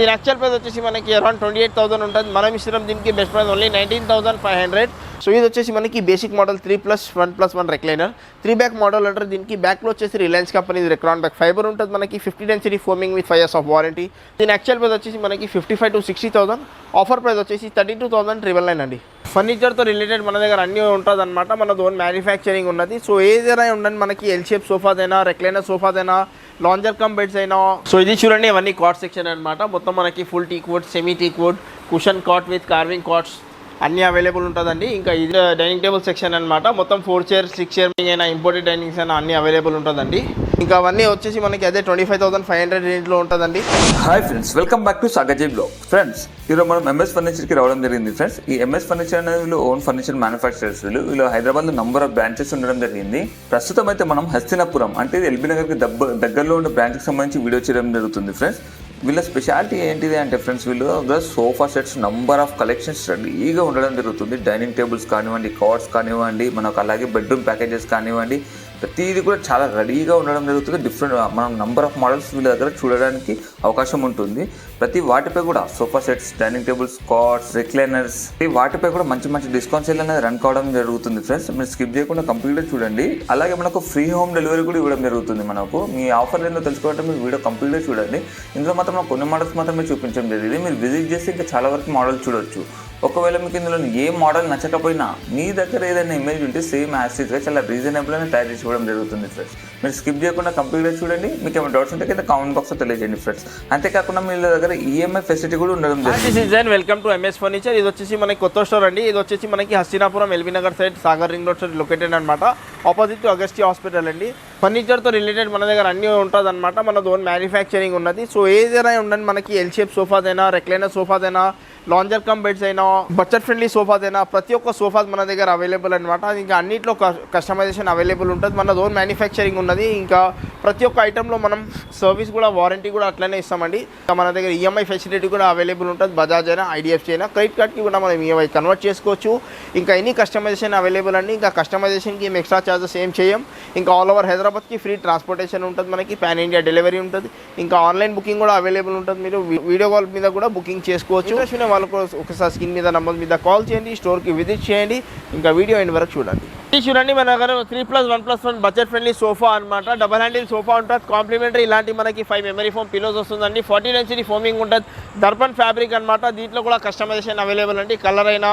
దీని actual price వచ్చేసి మనకి అరౌండ్ 28,000 ఉంటుంది. మనం ఇస్తున్నాం దీనికి బెస్ట్ ప్రైస్ ఓన్లీ 19,500. సో ఇది వచ్చేసి మనకి basic model 3+1+1 recliner 3 back model అంటారు. దీనికి బ్యాక్లో వచ్చేసి Reliance company Recron back fibre ఉంటుంది. మనకి 50 density foaming with 5 years of warranty. దీని యాక్చువల్ ప్రైస్ వచ్చేసి మనకి 55,000 to 60,000. ఆఫర్ ప్రైస్ వచ్చేసి 32,999 అండి. ఫర్నిచర్తో రిలేటెడ్ మన దగ్గర అన్నీ ఉంటుంది అనమాట. మన ఓన్ మ్యానుఫ్యాక్చరింగ్ ఉన్నది. సో ఏదైనా ఉండండి, మనకి ఎల్ షేప్ సోఫాదైనా, రెక్లైనర్ సోఫాదైనా, లాంజర్ కమ్ బెడ్స్ అయినా. సో ఇది చూడండి, ఇవన్నీ కాట్ సెక్షన్ అనమాట. మొత్తం మనకి full teak wood, semi teak wood, cushion cot with carving cots అన్నీ అవైలబుల్ ఉంటుందండి. ఇంకా ఇది డైనింగ్ టేబుల్ సెక్షన్ అనమాట. మొత్తం 4 chairs 6 chairs అయినా, ఇంపోర్టెడ్ డైనింగ్స్ అయినా అన్నీ అవైలబుల్ ఉంటుందండి. ఇంకా అవన్నీ వచ్చేసి మనకి అదే 25,500 రేంజ్లో ఉంటుందండి. Hi friends, welcome back to సాగజీ బ్లాగ్. ఫ్రెండ్స్, ఈరోజు మనం ఎంఎస్ ఫర్నిచర్కి రావడం జరిగింది. ఫ్రెండ్స్, ఈ ఎంఎస్ ఫర్నిచర్ అనేది వీళ్ళు ఓన్ ఫర్నిచర్ మ్యానుఫ్యాక్చరర్స్. వీళ్ళు హైదరాబాద్లో నంబర్ ఆఫ్ బ్రాంచెస్ ఉండడం జరిగింది. ప్రస్తుతం అయితే మనం హస్తినాపురం అంటే ఎల్బీ నగర్కి దగ్గరలో ఉన్న బ్రాంచ్కి సంబంధించి వీడియో చేయడం జరుగుతుంది. ఫ్రెండ్స్, వీళ్ళ స్పెషాలిటీ ఏంటిది అంటే ఫ్రెండ్స్, వీళ్ళు sofa sets number of collections రెడీగా ఉండడం జరుగుతుంది. డైనింగ్ టేబుల్స్ కానివ్వండి, కార్డ్స్ కానివ్వండి, మనకు అలాగే బెడ్రూమ్ ప్యాకేజెస్ కానివ్వండి, ప్రతిదీ కూడా చాలా రెడీగా ఉండడం జరుగుతుంది. డిఫరెంట్ మనం నంబర్ ఆఫ్ మోడల్స్ వీళ్ళ దగ్గర చూడడానికి అవకాశం ఉంటుంది. ప్రతి వాటిపై కూడా sofa sets, dining tables, cards, recliners, వాటిపై కూడా మంచి మంచి డిస్కౌంట్ సేల్ అనేది రన్ కావడం జరుగుతుంది. ఫ్రెండ్స్, మీరు స్కిప్ చేయకుండా కంప్లీట్గా చూడండి. అలాగే మనకు ఫ్రీ హోమ్ డెలివరీ కూడా ఇవ్వడం జరుగుతుంది. మనకు మీ ఆఫర్ ఏందో తెలుసుకోవాలంటే మీరు వీడియో కంప్లీట్గా చూడండి. ఇందులో మాత్రం కొన్ని మోడల్స్ మాత్రమే చూపించడం జరిగింది. మీరు విజిట్ చేసి ఇంకా చాలా వరకు మోడల్ చూడొచ్చు. ఒకవేళ మీకు ఇందులో ఏ మోడల్ నచ్చకపోయినా మీ దగ్గర ఏదైనా ఇమేజ్ ఉంటే సేమ్ యాసిడ్గా చాలా రీజనబుల్ అని తయారు చేసి ఇవ్వడం జరుగుతుంది. ఫ్రెండ్స్, మీరు స్కిప్ చేయకుండా కంప్లీట్గా చూడండి. మీకు ఏమైనా డౌట్స్ ఉంటే కింద కామెంట్ బాక్స్లో తెలియజేయండి. ఫ్రెండ్స్, అంతేకాకుండా మీ దగ్గర ఈఎంఐ ఫెసిలిటీ కూడా ఉండడం జరుగుతుంది. Welcome to MS furniture. ఇది వచ్చేసి మనకి కొత్త స్టోర్ అండి. ఇది వచ్చేసి మనకి Hastinapuram LB Nagar side Sagar ring road side located అనమాట. ఆపోజిట్ టు అగస్టి హాస్పిటల్ అండి. ఫర్నిచర్తో రిలేటెడ్ మన దగ్గర అన్నీ ఉంటుంది అనమాట. మన ఓన్ మ్యానుఫ్యాక్చరింగ్ ఉన్నది. సో ఏదైనా ఉండండి, మనకి ఎల్ షేప్ సోఫాదైనా, రెక్లైనర్ సోఫాదైనా, లాంజర్ కమ్ బెడ్స్ అయినా, బడ్జెట్ ఫ్రెండ్లీ సోఫాస్ అయినా, ప్రతి ఒక్క సోఫాస్ మన దగ్గర అవైలబుల్ అనమాట. ఇంకా అన్నింటిలో కస్టమైజేషన్ అవైలబుల్ ఉంటుంది. మన ఓన్ మ్యానుఫ్యాక్చరింగ్ ఉన్నది. ఇంకా ప్రతి ఒక్క ఐటెంలో మనం సర్వీస్ కూడా, వారంటీ కూడా అట్లనే ఇస్తామండి. ఇంకా మన దగ్గర ఈఎంఐ ఫెసిలిటీ కూడా అవైలబుల్ ఉంటుంది. బజాజ్ అయినా, ఐడిఎఫ్సి అయినా, క్రెడిట్ కార్డ్కి కూడా మనం ఈఎంఐ కన్వర్ట్ చేసుకోవచ్చు. ఇంకా ఎనీ కస్టమైజేషన్ అవైలబుల్ అండి. ఇంకా కస్టమైజేషన్కి మేము ఎక్స్ట్రా ఛార్జెస్ ఏం చేయం. ఇంకా ఆల్ ఓవర్ హైదరాబాద్కి ఫ్రీ ట్రాన్స్పోర్టేషన్ ఉంటుంది. మనకి పాన్ ఇండియా డెలివరీ ఉంటుంది. ఇంకా ఆన్లైన్ బుకింగ్ కూడా అవైలబుల్ ఉంటుంది. మీరు వీడియో కాల్ మీద కూడా బుకింగ్ చేసుకోవచ్చు. వాళ్ళకు ఒకసారి స్క్రీన్ మీద నంబర్ మీద కాల్ చేయండి, స్టోర్కి విజిట్ చేయండి. ఇంకా వీడియో ఎండ్ వరకు చూడండి. ఇది చూడండి, మన దగ్గర 3+1+1 బడ్జెట్ ఫ్రెండ్లీ సోఫా అనమాట. డబల్ హ్యాండిల్ సోఫా ఉంటుంది. కాంప్లిమెంటరీ ఇలాంటి మనకి 5 మెమరీ ఫోమ్ పిలోస్ వస్తుందండి. 40 డెన్సిటీ ఫోమింగ్ ఉంటుంది. దర్పన్ ఫ్యాబ్రిక్ అనమాట. దీంట్లో కూడా కస్టమైజేషన్ అవైలబుల్ అండి. కలర్ అయినా,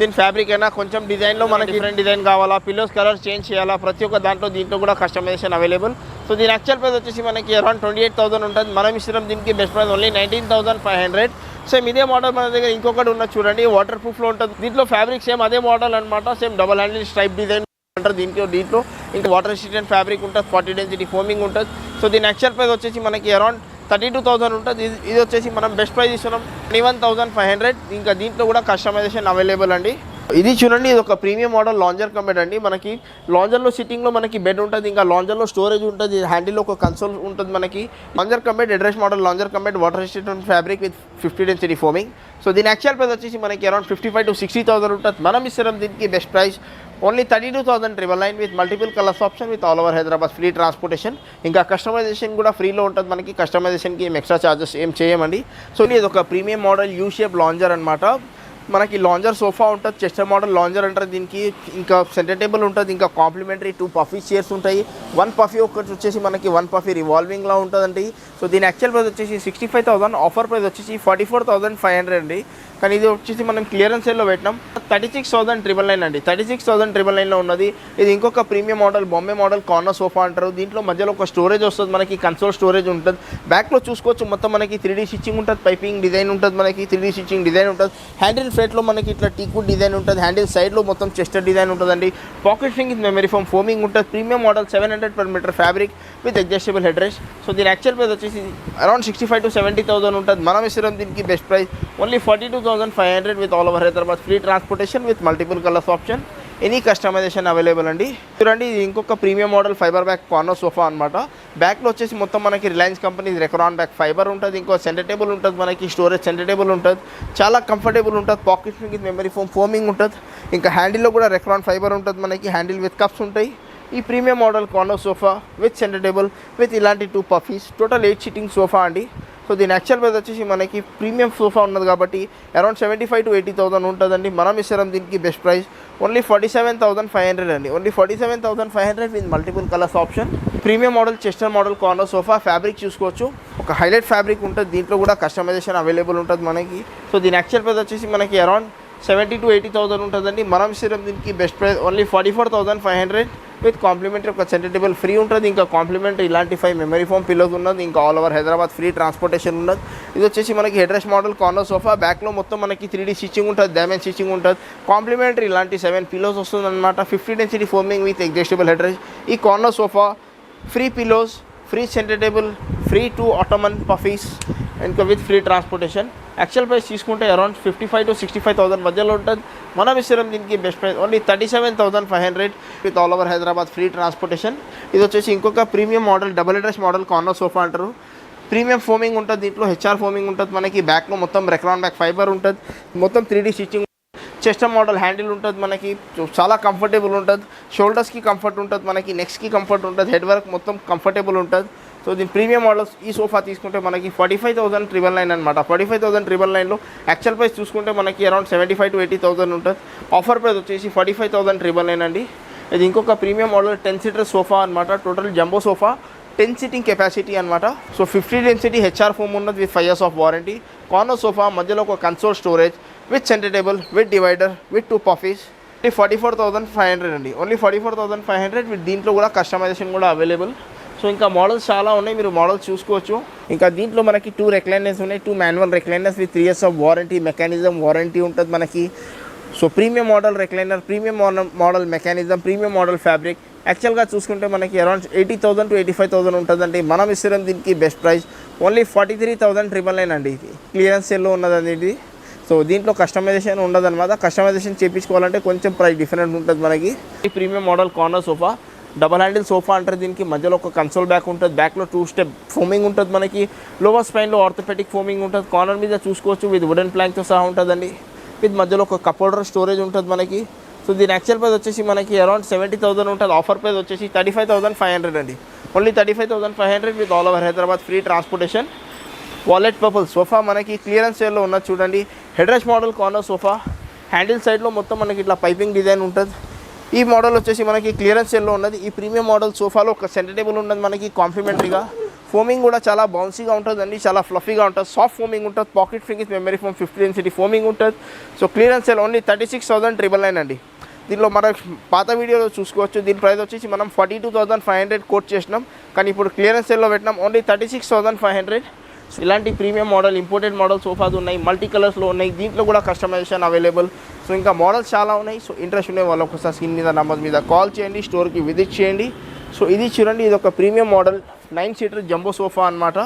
దీని ఫ్యాబ్రిక్ అయినా, కొంచెం డిజైన్లో మనకి డిఫరెంట్ డిజైన్ కావాలా, పిల్లోస్ కలర్ చేంజ్ చేయాలా, ప్రతి ఒక్క దీంట్లో కూడా కస్టమైజేషన్ అవైలబుల్. సో దీని యాక్చువల్ ప్రైస్ వచ్చేసి మనకి అరౌండ్ 28,000 ఉంటుంది. మనం ఇస్తున్నాం దీనికి బెస్ట్ ప్రైస్ ఓన్లీ 19,500. సేమ్ ఇదే మోడల్ మన దగ్గర ఇంకొకటి ఉన్నది చూడండి, వాటర్ ప్రూఫ్లో ఉంటుంది. దీంట్లో ఫ్యాబ్రిక్ సేమ్ అదే మోడల్ అనమాట. Same double handle stripe design అంటారు. దీంట్లో ఇంకా వాటర్ రెసిస్టెంట్ ఫ్యాబ్రిక్ ఉంటుంది. 40 డెన్సిటీ ఫోమింగ్ ఉంటుంది. సో దీని యాక్చువల్ ప్రైస్ వచ్చేసి మనకి అరౌండ్ 32,000 ఉంటుంది. ఇది వచ్చేసి మనం బెస్ట్ ప్రైస్ ఇస్తున్నాం 21,500. ఇంకా దీంట్లో కూడా కస్టమైజేషన్ అవైలబుల్ అండి. ఇది చూడండి, ఇది ఒక premium model lounger cum bed అండి. మనకి లాంజర్లో సిట్టింగ్లో మనకి బెడ్ ఉంటుంది. ఇంకా లాంజర్లో స్టోరేజ్ ఉంటుంది. హ్యాండిల్లో ఒక కన్సోల్ ఉంటుంది. మనకి lounger cum bed, address model lounger cum bed, water resistant fabric with 50 density foaming. So దీని యాక్చువల్ ప్రైస్ వచ్చేసి మనకి అరౌండ్ 55,000 to 60,000 ఉంటుంది. మనం ఇస్తున్నాం దీనికి best price only 32,999 with multiple colours option with all over Hyderabad free transportation. ఇంకా customization కూడా ఫ్రీలో ఉంటుంది. మనకి కస్టమైజేషన్కి ఏం ఎక్స్ట్రా ఛార్జెస్ ఏం చేయమండి. సో ఇది ఒక premium model U shape lounger అనమాట. మనకి లాంజర్ సోఫా ఉంటుంది. చెస్టర్ మోడల్ లాంజర్ అంటారు దీనికి. ఇంకా సెంటర్ టేబుల్ ఉంటుంది. ఇంకా కాంప్లిమెంటరీ 2 పఫీ చైర్స్ ఉంటాయి. 1 పఫీ ఒకటి వచ్చేసి మనకి 1 పఫీ రివాల్వింగ్లా ఉంటుందండి. సో దీని యాక్చువల్ ప్రైస్ వచ్చేసి 65,000. ఆఫర్ ప్రైస్ వచ్చేసి 44,500 అండి. కానీ ఇది వచ్చేసి మనం క్లియరెన్స్ సేల్లో పెట్టినాం. 36,999 అండి. 36,999లో ఉన్నది. ఇది ఇంకొక premium model, Bombay model corner sofa అంటారు. దీంట్లో మధ్యలో ఒక స్టోరేజ్ వస్తుంది. మనకి కన్సోల్ స్టోరేజ్ ఉంటుంది. బ్యాక్లో చూసుకోవచ్చు, మొత్తం మనకి 3D స్టిచ్చింగ్ ఉంటుంది. పైపింగ్ డిజైన్ ఉంటుంది. మనకి 3D స్టిచ్చింగ్ డిజైన్ ఉంటుంది. హ్యాండిల్ ఫ్లేట్లో మనకి ఇట్లా టీక్వుడ్ డిజైన్ ఉంటుంది. హ్యాండిల్ సైడ్లో మొత్తం చెస్టర్ డిజైన్ ఉంటుందండి. పాకెట్ ఫింగ్ మెమరీ ఫోమ్ ఫోమింగ్ ఉంటుంది. Premium model 700 per meter fabric with adjustable head rest. So దీని యాక్చువల్ ప్రైస్ వచ్చేసి అరౌండ్ 65,000 to 70,000 ఉంటుంది. మనం ఇస్తున్నాం దీనికి best price only 42,500 with all over Hyderabad free transportation with multiple colours option. Any customization available అండి. చూడండి, ఇది ఇంకొక premium model fibre back corner sofa అనమాట. బ్యాక్లో వచ్చేసి మొత్తం మనకి Reliance company Recron back fibre ఉంటుంది. ఇంకో సెంటర్ టేబుల్ ఉంటుంది. మనకి స్టోరేజ్ సెంటర్ టేబుల్ ఉంటుంది. చాలా కంఫర్టబుల్ ఉంటుంది. Pocket with memory foam foaming ఉంటుంది. ఇంకా హ్యాండిల్లో కూడా రెక్రాన్ ఫైబర్ ఉంటుంది. మనకి హ్యాండిల్ విత్ కప్స్ ఉంటాయి. ఈ premium model corner sofa with centre table with ఇలాంటి 2 పఫీస్, టోటల్ 8 సిట్టింగ్ సోఫా అండి. సో దీని యాక్చువల్ ప్రైస్ వచ్చేసి మనకి ప్రీమియం సోఫా ఉన్నది కాబట్టి అరౌండ్ 75,000 to 80,000 ఉంటుందండి. మనం ఇస్తాం దీనికి బెస్ట్ ప్రైస్ ఓన్లీ 47,500 అండి. Only 47,500 with multiple colours option. Premium model Chester model corner sofa fabric చూసుకోవచ్చు. ఒక హైలైట్ ఫ్యాబ్రిక్ ఉంటుంది, దీంట్లో కూడా కస్టమైజేషన్ అవైలబుల్ ఉంటుంది మనకి. సో దీని యాక్చువల్ ప్రైస్ వచ్చేసి మనకి అరౌండ్ 70,000 to 80,000 ఉంటుందండి. మనం ఇస్తాం దీనికి best price only 44,500 with complimentary ఒక సెంటర్ టేబుల్ ఫ్రీ ఉంటుంది. ఇంకా కాంప్లిమెంటరీ ఇలాంటి 5 మెమరీ ఫోమ్ పిల్లోస్ ఉన్నది. ఇంకా all over Hyderabad free transportation ఉన్నది. ఇది వచ్చేసి మనకి head rest model corner sofa. బ్యాక్లో మొత్తం మనకి 3D స్టిచ్చింగ్ ఉంటుంది, డైమండ్ స్టిచ్చింగ్ ఉంటుంది. కాంప్లిమెంటరీ ఇలాంటి 7 పిల్లోస్ వస్తుంది అనమాట. 50 density foaming with adjustable head rest. ఈ corner sofa free pillows, free centre table, free 2 ottoman puffies, ఇంకా with free transportation. Actual price తీసుకుంటే అరౌండ్ 55,000 to 65,000 మధ్యలో ఉంటుంది. మనం ఇస్తాం దీనికి best price only 37,500 with all over Hyderabad free transportation. ఇది వచ్చేసి ఇంకొక premium model double head rest model corner sofa అంటారు. ప్రీమియం ఫోమింగ్ ఉంటుంది, దీంట్లో హెచ్ఆర్ ఫోమింగ్ ఉంటుంది మనకి. బ్యాక్లో మొత్తం రెక్రాన్ బ్యాక్ ఫైబర్ ఉంటుంది, మొత్తం 3D stitching. Chest model handle ఉంటుంది మనకి, చాలా కంఫర్టబుల్ ఉంటుంది. షోల్డర్స్కి కంఫర్ట్ ఉంటుంది మనకి, నెక్స్కి కంఫర్ట్ ఉంటుంది, హెడ్ వర్క్ మొత్తం కంఫర్టబుల్ ఉంటుంది. సో దీని ప్రీమియం మోడల్స్ ఈ సోఫా తీసుకుంటే మనకి 45,999 అనమాట. 45,999లో యాక్చువల్ ప్రైస్ చూసుకుంటే మనకి అరౌండ్ 75,000 to 80,000 ఉంటుంది. ఆఫర్ ప్రైస్ వచ్చేసి 45,999 అండి. ఇది ఇంకొక ప్రీమియం మోడల్ 10 సీటర్ సోఫా అనమాట. Total jumbo sofa, 10 seating capacity అనమాట. సో 50 డెన్సిటీ హెచ్ఆర్ ఫోమ్ ఉన్నది with 5 years of warranty. Corner sofa, మధ్యలో ఒక console storage with centre table, with divider, with 2 puffies. 44,500 అండి. ఓన్లీ 44,500 విత్ దీంట్లో కూడా కస్టమైజేషన్ కూడా available. So ఇంకా మోడల్స్ చాలా ఉన్నాయి, మీరు మోడల్స్ చూసుకోవచ్చు. ఇంకా దీంట్లో మనకి 2 రెక్లైనర్స్ ఉన్నాయి, 2 manual recliners with 3 years of warranty, mechanism warranty ఉంటుంది మనకి. So premium model recliner, premium model mechanism, premium model fabric. యాక్చువల్గా చూసుకుంటే మనకి అరౌండ్ 80,000 to 85,000 ఉంటుందండి. మనం ఇస్తాం దీనికి బెస్ట్ ప్రైస్ ఓన్లీ 43,999 అండి. ఇది క్లియరెన్స్ సేల్లో ఉన్నదండి ఇది. సో దీంట్లో కస్టమైజేషన్ ఉండదన్నమాట. కస్టమైజేషన్ చేయించుకోవాలంటే కొంచెం ప్రైస్ డిఫరెంట్ ఉంటుంది మనకి. ఈ premium model corner sofa double handle sofa అంటారు దీనికి. మధ్యలో ఒక కన్సోల్ బ్యాక్ ఉంటుంది, బ్యాక్లో 2 step ఫోమింగ్ ఉంటుంది మనకి. లోవర్ స్పైన్లో ఆర్థోపెటిక్ ఫోమింగ్ ఉంటుంది. కార్నర్ మీద చూసుకోవచ్చు విత్ వుడెన్ ప్లాంక్తో సహా ఉంటుందండి. విత్ మధ్యలో ఒక కప్ హోల్డర్ స్టోరేజ్ ఉంటుంది మనకి. సో దీని యాక్చువల్ ప్రైస్ వచ్చేసి మనకి అరౌండ్ 70,000 ఉంటుంది. ఆఫర్ ప్రైస్ వచ్చేసి 35,500 అండి. Only 35,500 with all over Hyderabad free transportation. Wallet purple sofa మనకి క్లియరెన్స్ సేల్లో ఉన్నది చూడండి. Head rest model corner sofa. Handle సైడ్లో మొత్తం మనకి ఇట్లా పైపింగ్ డిజైన్ ఉంటుంది. ఈ మోడల్ వచ్చేసి మనకి క్లియరెన్స్ సేల్లో ఉన్నది. ఈ ప్రీమియం మోడల్ సోఫాలో ఒక సెంటర్ టేబుల్ ఉన్నది మనకి కాంప్లిమెంటరీగా. ఫోమింగ్ కూడా చాలా బౌన్సీగా ఉంటుందండి, చాలా ఫ్లఫీగా ఉంటుంది. సాఫ్ట్ ఫోమింగ్ ఉంటుంది, pocket fingers memory foam 50 density foaming ఉంటుంది. సో క్లియరెన్స్ సేల్ ఓన్లీ 36,999 అండి. దీంట్లో మన పాత వీడియోలో చూసుకోవచ్చు. దీని ప్రైస్ వచ్చేసి మనం 42,500 కోట్ చేసినాం, కానీ ఇప్పుడు క్లియరెన్స్ సేల్లో పెట్టినాం ఓన్లీ 36,500. ఇలాంటి premium model imported model sofas ఉన్నాయి, మల్టీ కలర్స్లో ఉన్నాయి. దీంట్లో కూడా కస్టమైజేషన్ అవైలబుల్. సో ఇంకా మోడల్స్ చాలా ఉన్నాయి. సో ఇంట్రెస్ట్ ఉండే వాళ్ళు ఒకసారి స్క్రీన్ మీద నంబర్ మీద కాల్ చేయండి, స్టోర్కి విజిట్ చేయండి. సో ఇది చూడండి, ఇది ఒక premium model 9 seater jumbo sofa అనమాట.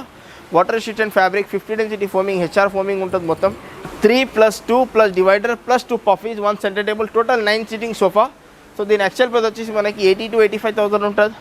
Water resistant fabric, 50 density foaming, HR foaming ఉంటుంది. మొత్తం 3 + 2 + divider + 2 puffies, 1 centre table, total 9 seating sofa. So దీని యాక్చువల్ ప్రైస్ వచ్చేసి మనకి 80,000 to 85,000 ఉంటుంది.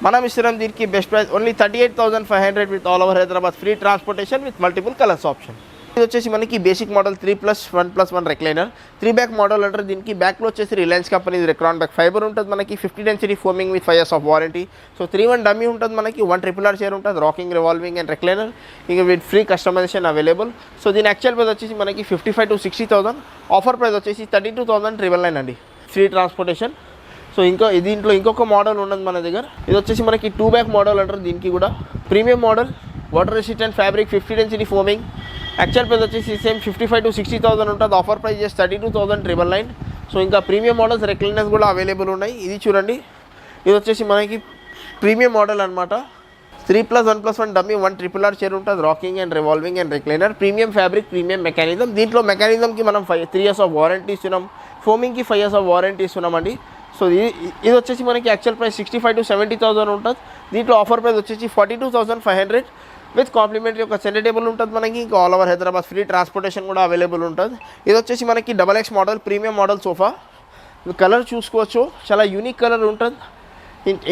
మనం ఇస్తున్నాం దీనికి best price only 38,500 with all over Hyderabad free transportation with multiple colours option. ఇది వచ్చేసి మనకి basic model 3+1+1 recliner. 3 back model అంటారు దీనికి. బ్యాక్లో వచ్చేసి Reliance company Recron back fibre ఉంటుంది మనకి. 50 density foaming with 5 years of warranty. So 3-1 dummy ఉంటుంది మనకి. 1 RRR చైర్ ఉంటుంది, రాకింగ్, రివాల్వింగ్ అండ్ రెక్లైనర్. ఇంకా with free customisation available. So దీని యాక్చువల్ ప్రైస్ వచ్చేసి మనకి 55,000 to 60,000. ఆఫర్ ప్రైస్ వచ్చేసి 32,999 అండి. Free transportation. సో దీంట్లో ఇంకొక మోడల్ ఉన్నది మన దగ్గర. ఇది వచ్చేసి మనకి 2 బ్యాక్ మోడల్ అంటారు దీనికి కూడా. Premium model, water resistant fabric, 50 density foaming. Actual price వచ్చేసి సేమ్ 55,000 to 60,000 ఉంటుంది. ఆఫర్ ప్రైస్ చేసి 32,999. సో ఇంకా ప్రీమియం మోడల్స్ రెక్లైనర్స్ కూడా అవైలబుల్ ఉన్నాయి. ఇది చూడండి, ఇది వచ్చేసి మనకి ప్రీమియం మోడల్ అనమాట. 3+1+1 డమ్మీ, 1 RRR చైర్ ఉంటుంది, rocking and revolving and recliner. Premium fabric, premium mechanism. దీంట్లో మెకానిజంకి మనం 3 years ఆఫ్ వారంటీ ఇస్తున్నాం, ఫోమింగ్కి 5 years ఆఫ్ వారంటీ ఇస్తున్నామండి. సో ఇది వచ్చేసి మనకి యాక్చువల్ ప్రైస్ 65,000 to 70,000 ఉంటుంది. దీంట్లో ఆఫర్ ప్రైస్ వచ్చేసి 42,500 విత్ కాంప్లిమెంటరీ ఒక సెంటర్ టేబుల్ ఉంటుంది మనకి. ఇంకా all over Hyderabad free transportation కూడా అవైలబుల్ ఉంటుంది. ఇది వచ్చేసి మనకి XXX model premium model sofa. Colour చూసుకోవచ్చు, చాలా యూనిక్ కలర్ ఉంటుంది.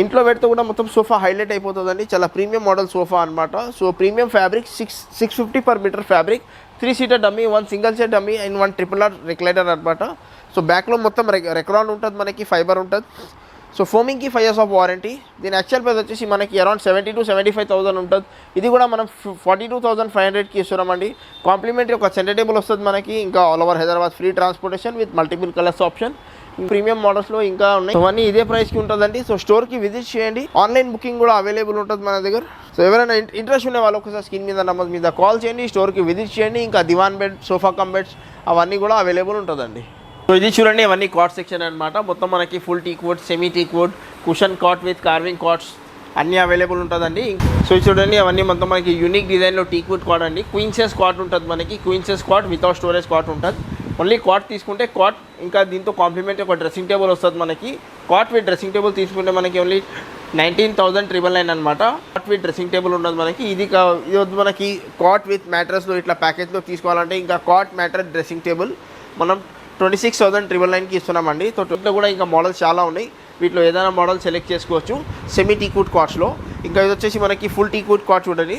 ఇంట్లో పెడితే కూడా మొత్తం సోఫా హైలైట్ అయిపోతుందండి. చాలా ప్రీమియం మోడల్ సోఫా అనమాట. So premium fabric, 650 per meter fabric, 3 seater dummy, 1 single chair dummy and 1 RRR recliner అనమాట. సో బ్యాక్లో మొత్తం రెక్రాన్ ఉంటుంది మనకి, ఫైబర్ ఉంటుంది. సో ఫోమింగ్కి 5 years ఆఫ్ వారంటీ. దీని యాక్చువల్ ప్రైస్ వచ్చేసి మనకి అరౌండ్ 70 to 75,000 ఉంటుంది. ఇది కూడా మనం 42,500కి ఇస్తున్నామండి. కాంప్లిమెంటరీ ఒక సెంటర్ టేబుల్ వస్తుంది మనకి, ఇంకా all over Hyderabad free transportation with multiple colours option. Premium మోడల్స్లో ఇంకా ఉన్నాయి. అవన్నీ ఇదే ప్రైస్కి ఉంటుందండి. సో స్టోర్కి విజిట్ చేయండి. ఆన్లైన్ బుకింగ్ కూడా అవైలబుల్ ఉంటుంది మన దగ్గర. సో ఎవరైనా ఇంట్రెస్ట్ ఉండే వాళ్ళు ఒకసారి స్క్రీన్ మీద నెంబర్ మీద కాల్ చేయండి, స్టోర్కి విజిట్ చేయండి. ఇంకా దివాన్ బెడ్, సోఫా కమ్ బెడ్స్ అవన్నీ కూడా అవైలబుల్ ఉంటుందండి. సో ఇది చూడండి, ఇవన్నీ కాట్ సెక్షన్ అనమాట. మొత్తం మనకి full teak wood, semi teak wood, cushion cot with carving cots అన్నీ అవైలబుల్ ఉంటుందండి. సో చూడండి, అవన్నీ మొత్తం మనకి యూనిక్ డిజైన్లో టీక్ వుడ్ కాట్ అండి. క్వీన్ సైజ్ కాట్ ఉంటుంది మనకి. Queen size cot without storage cot ఉంటుంది. ఓన్లీ కాట్ తీసుకుంటే కాట్, ఇంకా దీంతో కాంప్లిమెంట్ ఒక డ్రెస్సింగ్ టేబుల్ వస్తుంది మనకి. కాట్ విత్ డ్రెస్సింగ్ టేబుల్ తీసుకుంటే మనకి ఓన్లీ 19,999 అనమాట. కాట్ విత్ డ్రెస్సింగ్ టేబుల్ ఉండదు మనకి. ఇది వద్దు మనకి కాట్ విత్ మ్యాట్రస్లో ఇట్లా ప్యాకేజ్లో తీసుకోవాలంటే ఇంకా కాట్ మ్యాట్రస్ డ్రెస్సింగ్ టేబుల్ మనం 26,999కి ఇస్తున్నామండి. సో వీటిలో కూడా ఇంకా మోడల్స్ చాలా ఉన్నాయి. వీటిలో ఏదైనా మోడల్ సెలెక్ట్ చేసుకోవచ్చు సెమీ టీక్వుడ్ కాట్స్లో. ఇంకా ఇది వచ్చేసి మనకి ఫుల్ టీక్వుడ్ కాట్ చూడండి.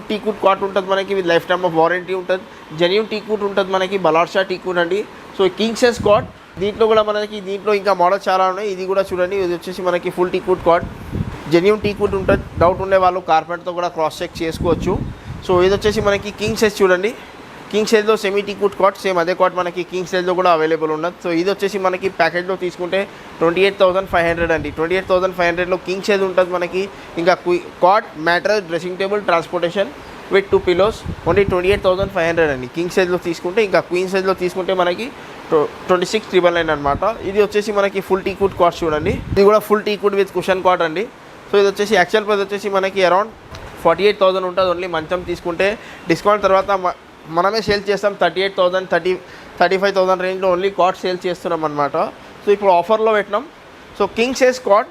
టీక్వుడ్ కాట్ ఉంటుంది మనకి with life time of warranty ఉంటుంది. జెన్యూన్ టీక్వుడ్ ఉంటుంది మనకి, బలార్షా టీక్వుడ్ అండి. సో కింగ్ సైజ్ కాట్ దీంట్లో కూడా మనకి, దీంట్లో ఇంకా మోడల్స్ చాలా ఉన్నాయి. ఇది కూడా చూడండి, ఇది వచ్చేసి మనకి full teakwood cot, genuine teakwood ఉంటుంది. డౌట్ ఉండే వాళ్ళు కార్పెట్తో కూడా క్రాస్ చెక్ చేసుకోవచ్చు. సో ఇది వచ్చేసి మనకి కింగ్ సైజ్ చూడండి. కింగ్ సైజ్లో సెమీ టీక్వుడ్ కాట్, సేమ్ అదే కాట్ మనకి కింగ్ సైజ్లో కూడా అవైలబుల్ ఉన్నది. సో ఇది వచ్చేసి మనకి ప్యాకేజ్లో తీసుకుంటే 28,500 అండి. 28,500లో కింగ్ సైజ్ ఉంటుంది మనకి. ఇంకా cot, mattress, dressing table, transportation with 2 pillows only 28,500 అండి. కింగ్ సైజ్లో తీసుకుంటే. ఇంకా క్వీన్ సైజ్లో తీసుకుంటే మనకి 26,999 అనమాట. ఇది వచ్చేసి మనకి ఫుల్ టీక్వుడ్ కాట్ చూడండి. ఇది కూడా full teakwood with cushion cot అండి. సో ఇది వచ్చేసి యాక్చువల్ ప్రైస్ వచ్చేసి మనకి అరౌండ్ 48,000 ఉంటుంది. ఓన్లీ మంచం తీసుకుంటే డిస్కౌంట్ తర్వాత మనమే సేల్ చేస్తాం 38,000, 35,000 రేంజ్లో ఓన్లీ కాట్ సేల్ చేస్తున్నాం అనమాట. సో ఇప్పుడు ఆఫర్లో పెట్టినాం. So king size cot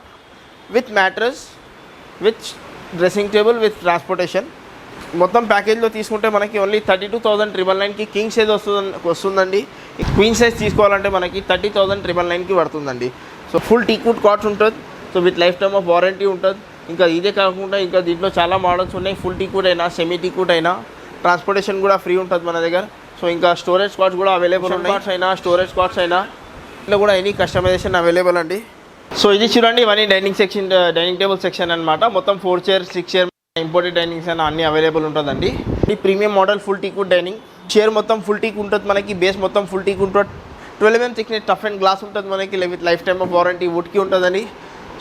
with mattress with dressing table with transportation మొత్తం ప్యాకేజ్లో తీసుకుంటే మనకి ఓన్లీ 32,999కి కింగ్ సైజ్ వస్తుందండి. క్వీన్ సైజ్ తీసుకోవాలంటే మనకి 30,999కి పడుతుందండి. సో ఫుల్ టీక్వుడ్ కాట్స్ ఉంటుంది. So with life time of warranty ఉంటుంది. ఇంకా ఇదే కాకుండా ఇంకా దీంట్లో చాలా మోడల్స్ ఉన్నాయి. ఫుల్ టీక్వుడ్ అయినా, సెమీ టీక్వుడ్ అయినా, ట్రాన్స్పోర్టేషన్ కూడా ఫ్రీ ఉంటుంది మన దగ్గర. సో ఇంకా స్టోరేజ్ కాట్స్ కూడా అవైలబుల్ ఉన్నాయి. కాట్స్ అయినా, స్టోరేజ్ కాట్స్ అయినా, ఇంట్లో కూడా ఎనీ కస్టమైజేషన్ అవైలబుల్ అండి. సో ఇది చూడండి, ఇవన్నీ డైనింగ్ టేబుల్ సెక్షన్ అనమాట. మొత్తం 4 chairs, 6 chairs ఇంపోర్టెడ్ డైనింగ్స్ అయినా అన్నీ అవైలబుల్ ఉంటుందండి. ఈ premium model full teakwood dining chair మొత్తం ఫుల్ టీక్ ఉంటుంది మనకి. బేస్ మొత్తం ఫుల్ టీక్ ఉంటుంది. 12 mm thickness tough and glass ఉంటుంది మనకి with life time of warranty వుడ్కి ఉంటుందండి.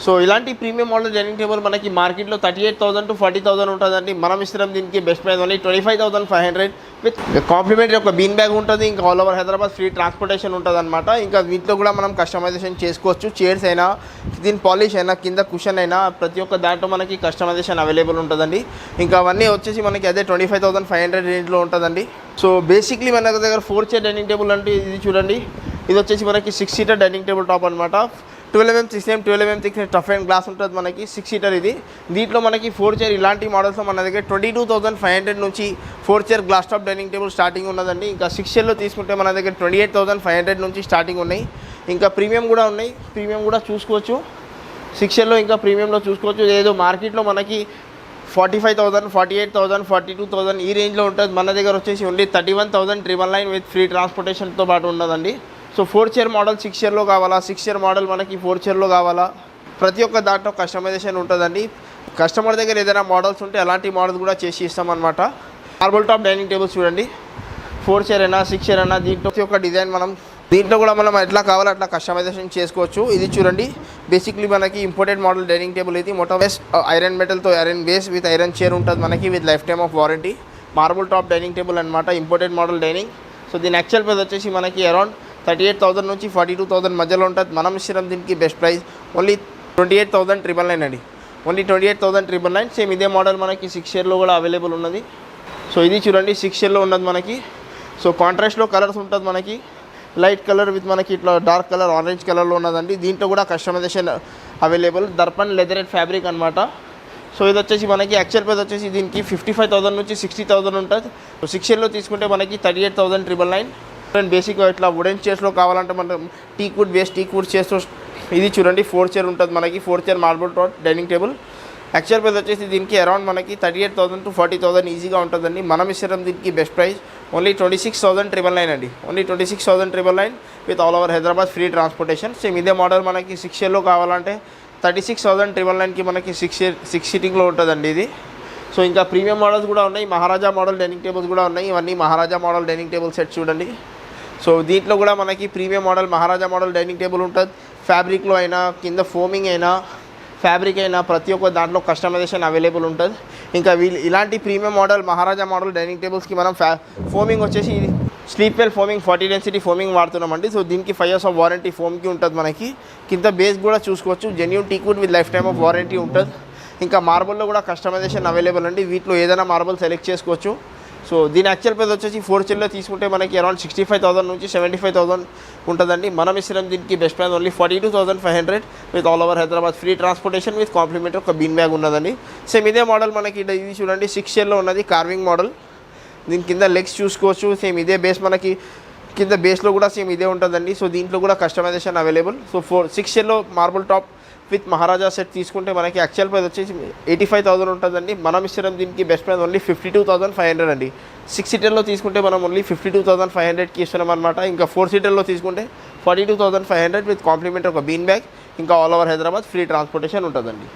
సో ఇలాంటి ప్రీమియం మోడల్ డైనింగ్ టేబుల్ మనకి మార్కెట్లో 38,000 to 40,000 ఉంటుందండి. మనం ఇస్తున్నాం దీనికి best price only 25,500 with complimentary ఒక బీన్ బ్యాగ్ ఉంటుంది. ఇంకా all over Hyderabad free transportation ఉంటుంది అనమాట. ఇంకా వీటిలో కూడా మనం కస్టమైజేషన్ చేసుకోవచ్చు. చైర్స్ అయినా, దీని పాలిష్ అయినా, కింద కుషన్ అయినా, ప్రతి ఒక్క దాంట్లో మనకి కస్టమైజేషన్ అవైలబుల్ ఉంటుందండి. ఇంకా అవన్నీ వచ్చేసి మనకి అదే 25,500 రేంజ్లో ఉంటుందండి. సో బేసిక్లీ మన దగ్గర 4 chair డైనింగ్ టేబుల్ అంటే ఇది చూడండి. ఇది వచ్చేసి మనకి 6 seater డైనింగ్ టేబుల్ టాప్ అనమాట. 12 mm same 12 mm thickness tough and glass ఉంటుంది మనకి. 6 seater ఇది. దీంట్లో మనకి 4 chair ఇలాంటి మోడల్స్ మన దగ్గర 22,500 నుంచి 4 chair glass top dining table starting ఉన్నదండి. ఇంకా 6 chairలో తీసుకుంటే మన దగ్గర 28,500 నుంచి స్టార్టింగ్ ఉన్నాయి. ఇంకా ప్రీమియం కూడా ఉన్నాయి. ప్రీమియం కూడా చూసుకోవచ్చు. 6 chairలో ఇంకా ప్రీమియంలో చూసుకోవచ్చు. ఏదో మార్కెట్లో మనకి 45,000, 48,000, 42,000 ఈ రేంజ్లో ఉంటుంది. మన దగ్గర వచ్చేసి ఓన్లీ 31,999 విత్ ఫ్రీ ట్రాన్స్పోర్టేషన్తో పాటు ఉన్నదండి. సో 4 chair మోడల్ 6 chairలో కావాలా, 6 chair మోడల్ మనకి 4 chairలో కావాలా, ప్రతి ఒక్క దాంట్లో కస్టమైజేషన్ ఉంటుందండి. కస్టమర్ దగ్గర ఏదైనా మోడల్స్ ఉంటే అలాంటి మోడల్ కూడా చేసి ఇస్తామన్నమాట. మార్బుల్ టాప్ డైనింగ్ టేబుల్ చూడండి. 4 chair అయినా, 6 chair అయినా, దీంట్లో ప్రతి ఒక్క డిజైన్ దీంట్లో కూడా మనం ఎట్లా కావాలో అట్లా కస్టమైజేషన్ చేసుకోవచ్చు. ఇది చూడండి, బేసిక్లీ మనకి ఇంపోర్టెడ్ మోడల్ డైనింగ్ టేబుల్. ఇది మొత్తం బేస్ ఐరన్ మెటల్తో iron base with iron chair ఉంటుంది మనకి with life time of warranty. Marble top dining table అనమాట, ఇంపోర్టెడ్ మోడల్ డైనింగ్. సో దీని యాక్చువల్ ప్రైస్ వచ్చేసి మనకి అరౌండ్ 38,000 నుంచి 42,000 మధ్యలో ఉంటుంది. మనం ఇచ్చినాం దీనికి బెస్ట్ ప్రైస్ ఓన్లీ 28,999 అండి. ఓన్లీ 28,999. సేమ్ ఇదే మోడల్ మనకి 6 chairలో కూడా అవైలబుల్ ఉన్నది. సో ఇది చూడండి, 6 chairలో ఉన్నది మనకి. సో కాంట్రాస్ట్లో కలర్స్ ఉంటుంది మనకి. లైట్ కలర్ విత్ మనకి ఇట్లా డార్క్ కలర్, ఆరెంజ్ కలర్లో ఉన్నదండి. దీంట్లో కూడా కస్టమైజేషన్ అవైలబుల్. దర్పన్ లెదరెడ్ ఫ్యాబ్రిక్ అనమాట. సో ఇది వచ్చేసి మనకి యాక్చువల్ ప్రైస్ వచ్చేసి దీనికి 55,000 నుంచి 60,000 ఉంటుంది. సో 6 chairలో తీసుకుంటే మనకి 38,999. అండ్ బేసిక్గా ఇట్లా వుడెన్ చైర్స్లో కావాలంటే మనం టీక్వుడ్ బేస్ టీక్వుడ్ చైర్స్లో ఇది చూడండి 4 chair ఉంటుంది మనకి. 4 chair marble top dining table. Actual price వచ్చేసి దీనికి అరౌండ్ మనకి 38,000 to 40,000 ఈజీగా ఉంటుందండి. మనం ఇస్తాం దీనికి బెస్ట్ ప్రైస్ ఓన్లీ 26,999 అండి. Only 26,999 with all over Hyderabad free transportation. Same ఇదే మోడల్ మనకి 6 chairలో కావాలంటే 36,999కి మనకి సిక్స్ సీటింగ్లో ఉంటుందండి ఇది. సో ఇంకా ప్రీమియం మోడల్స్ కూడా ఉన్నాయి, మహారాజా మోడల్ డైనింగ్ టేబుల్స్ కూడా ఉన్నాయి. ఇవన్నీ మహారాజా మోడల్ డైనింగ్ టేబుల్ సెట్ చూడండి. సో దీంట్లో కూడా మనకి premium model Maharaja model dining table ఉంటుంది. ఫ్యాబ్రిక్లో అయినా, కింద ఫోమింగ్ అయినా, ఫ్యాబ్రిక్ అయినా ప్రతి ఒక్క దాంట్లో కస్టమైజేషన్ అవైలబుల్ ఉంటుంది. ఇంకా ఇలాంటి premium model Maharaja model dining టేబుల్స్కి మనం ఫోమింగ్ వచ్చేసి sleep well foaming 40 density foaming వాడుతున్నామండి. సో దీనికి 5 years ఆఫ్ వారంటీ ఫోమ్కి ఉంటుంది మనకి. కింద బేస్ కూడా చూసుకోవచ్చు, genuine teakwood with life time of warranty ఉంటుంది. ఇంకా మార్బుల్లో కూడా కస్టమైజేషన్ అవైలబుల్ అండి. వీటిలో ఏదైనా మార్బుల్ సెలెక్ట్ చేసుకోవచ్చు. సో దీని యాక్చువల్ ప్రైస్ వచ్చేసి 4 చిల్లో తీసుకుంటే మనకి అరౌండ్ 65,000 నుంచి 75,000 ఉంటుందండి. మనం ఇస్తున్నాం దీనికి best price only 42,500 with all over Hyderabad free transportation with complimentary ఒక బీన్ బ్యాగ్ ఉన్నదండి. సేమ్ ఇదే మోడల్ మనకి ఇది చూడండి 6 షేర్లో ఉన్నది, కార్వింగ్ మోడల్. దీని కింద లెగ్స్ చూసుకోవచ్చు, సేమ్ ఇదే బేస్ మనకి కింద బేస్లో కూడా సేమ్ ఇదే ఉంటుందండి. సో దీంట్లో కూడా కస్టమైజేషన్ అవైలబుల్. సో 6 షేర్లో marble top with Maharaja set తీసుకుంటే మనకి యాక్చువల్ ప్రైస్ వచ్చేసి 85,000 ఉంటుందండి. మనం ఇస్తున్నాం దీనికి బెస్ట్ ప్రైస్ ఓన్లీ 52,500 అండి. 6 సీటర్లో తీసుకుంటే మనం ఓన్లీ 52,500కి ఇస్తున్నాం అనమాట. ఇంకా 4 సీటర్లో తీసుకుంటే 42,500 విత్ కాంప్లిమెంట్ ఒక బీన్ బ్యాగ్, ఇంకా all over Hyderabad free transportation ఉంటుందండి.